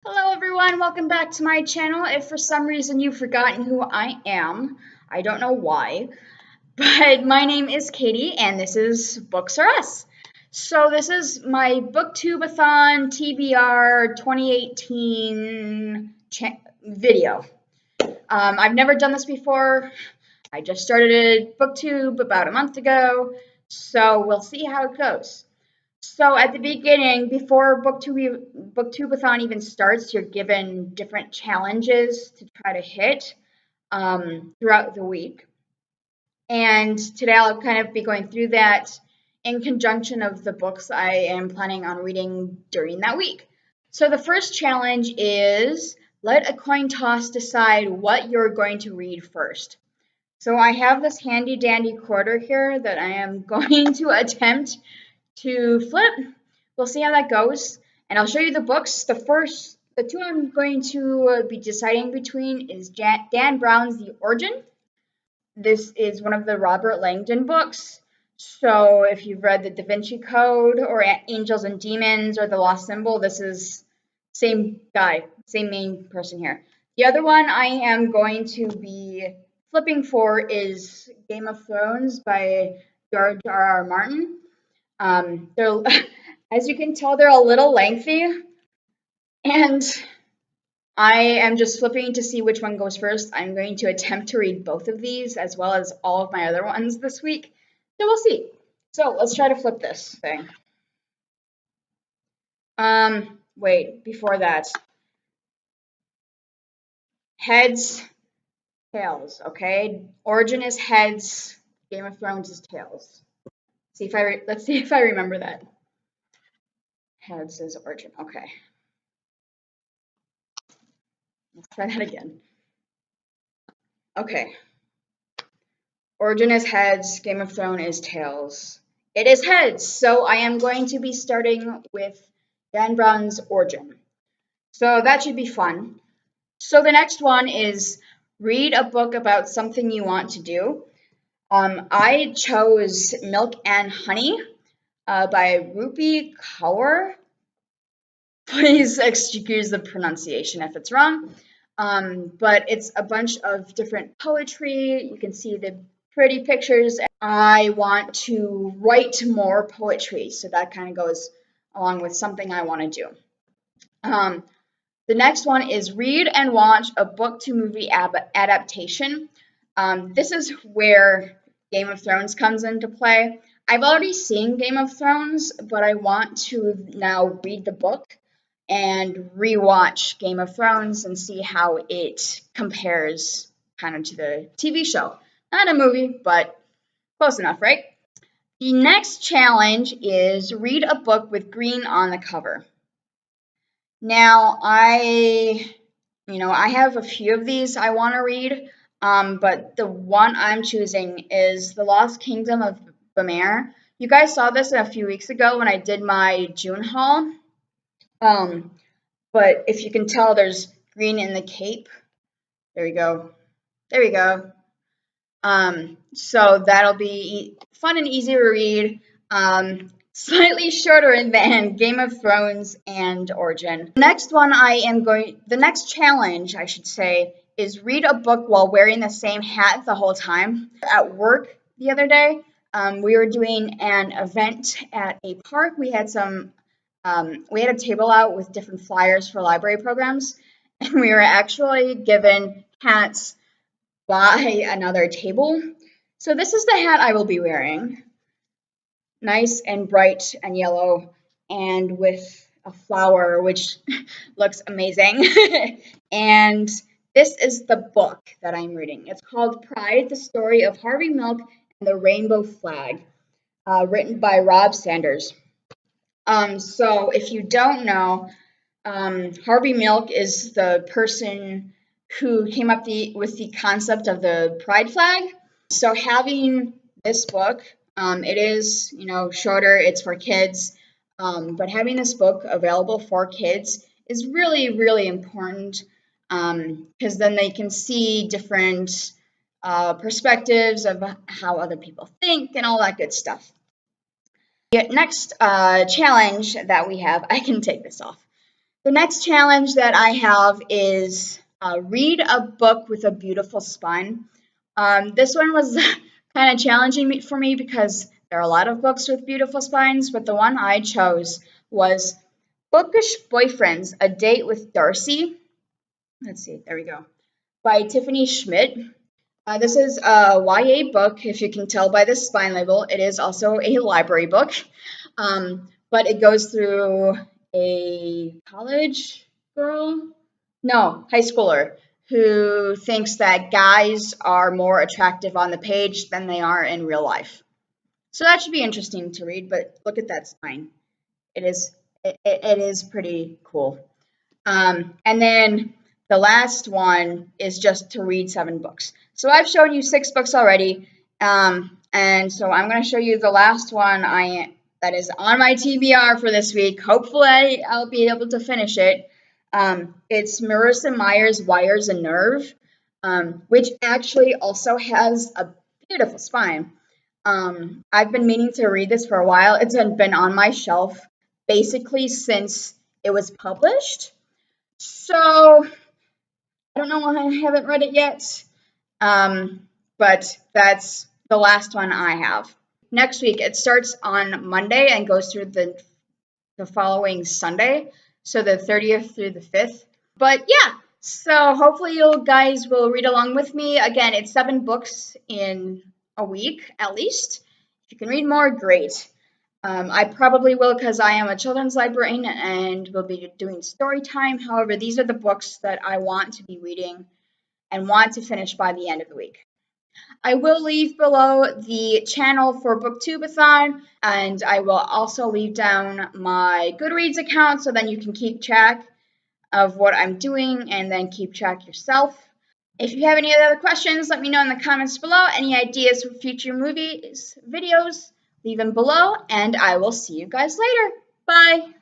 Hello everyone, welcome back to my channel. If for some reason you've forgotten who I am, I don't know why, but my name is Katie and this is Books R Us. So this is my Booktube-a-thon TBR 2018 video. I've never done this before. I just started Booktube about a month ago, so we'll see how it goes. So at the beginning, before Booktube-a-thon even starts, you're given different challenges to try to hit throughout the week. And today I'll kind of be going through that in conjunction of the books I am planning on reading during that week. So the first challenge is let a coin toss decide what you're going to read first. So I have this handy dandy quarter here that I am going to attempt to flip. We'll see how that goes, and I'll show you the books. The two I'm going to be deciding between is Dan Brown's The Origin. This is one of the Robert Langdon books. So if you've read The Da Vinci Code or Angels and Demons or The Lost Symbol, this is same guy, same main person here. The other one I am going to be flipping for is Game of Thrones by George R.R. Martin. They're, as you can tell, they're a little lengthy, and I am just flipping to see which one goes first. I'm going to attempt to read both of these as well as all of my other ones this week, so we'll see. So let's try to flip this thing. Wait, before that. Heads, tails, okay? Origin is heads, Game of Thrones is tails. Let's see if I remember that. Heads is origin, okay. Let's try that again. Okay. Origin is heads, Game of Thrones is tails. It is heads, so I am going to be starting with Dan Brown's Origin. So that should be fun. So the next one is read a book about something you want to do. I chose Milk and Honey by Rupi Kaur. Please excuse the pronunciation if it's wrong. But it's a bunch of different poetry. You can see the pretty pictures. I want to write more poetry, so that kind of goes along with something I want to do. The next one is read and watch a book to movie adaptation. This is where Game of Thrones comes into play. I've already seen Game of Thrones, but I want to now read the book and rewatch Game of Thrones and see how it compares kind of to the TV show. Not a movie, but close enough, right? The next challenge is read a book with green on the cover. Now, I have a few of these I want to read, but the one I'm choosing is The Lost Kingdom of Bamir. You guys saw this a few weeks ago when I did my June haul. But if you can tell, there's green in the cape. There we go. There we go. So that'll be fun and easy to read. Slightly shorter than Game of Thrones and Origin. The next challenge, I should say, is read a book while wearing the same hat the whole time. At work the other day, we were doing an event at a park. We had a table out with different flyers for library programs, and we were actually given hats by another table. So this is the hat I will be wearing. Nice and bright and yellow and with a flower, which looks amazing. And this is the book that I'm reading. It's called Pride, the Story of Harvey Milk and the Rainbow Flag, written by Rob Sanders. So if you don't know, Harvey Milk is the person who came up with the concept of the pride flag. So having this book, it is, shorter, it's for kids, but having this book available for kids is really, really important, because then they can see different perspectives of how other people think and all that good stuff. The next challenge that we have, I can take this off. The next challenge that I have is read a book with a beautiful spine. This one was kind of challenging for me because there are a lot of books with beautiful spines, but the one I chose was Bookish Boyfriends, A Date with Darcy. Let's see, there we go. By Tiffany Schmidt. This is a YA book, if you can tell by the spine label. It is also a library book, but it goes through a college girl, no, high schooler, who thinks that guys are more attractive on the page than they are in real life. So that should be interesting to read, but look at that spine. It is pretty cool. And then the last one is just to read 7 books. So I've shown you 6 books already, and so I'm going to show you the last one that is on my TBR for this week. Hopefully I'll be able to finish it. It's Marissa Meyer's Wires and Nerve, which actually also has a beautiful spine. I've been meaning to read this for a while. It's been on my shelf basically since it was published. So I don't know why I haven't read it yet, but that's the last one I have. Next week, it starts on Monday and goes through the following Sunday, so the 30th through the 5th. But yeah, so hopefully you guys will read along with me. Again, it's 7 books in a week at least. If you can read more, great. I probably will because I am a children's librarian and will be doing story time. However, these are the books that I want to be reading and want to finish by the end of the week. I will leave below the channel for Booktube-a-thon, and I will also leave down my Goodreads account so then you can keep track of what I'm doing and then keep track yourself. If you have any other questions, let me know in the comments below. Any ideas for future movies, videos, leave them below, and I will see you guys later. Bye!